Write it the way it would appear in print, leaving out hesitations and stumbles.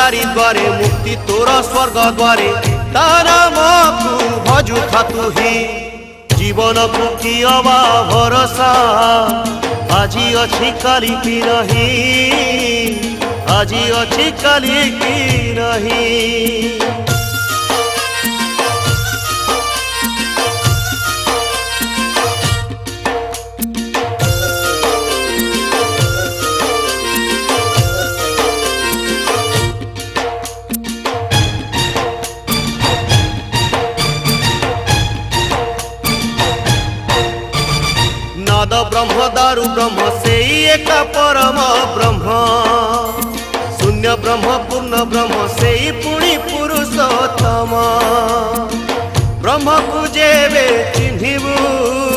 चारि द्वारे मुक्ति तोर स्वर्ग द्वारे ता नाम को भजु थातु ही जीवन को कियबा भरोसा आजी अछि काली की नहीं आजी अछि काली की नहीं। नाद ब्रह्म दारु ब्रह्म से एक परम ब्रह्म शून्य ब्रह्म पूर्ण ब्रह्म से पुणी पुरुषोत्तम ब्रह्म को जेबे चिन्हिबु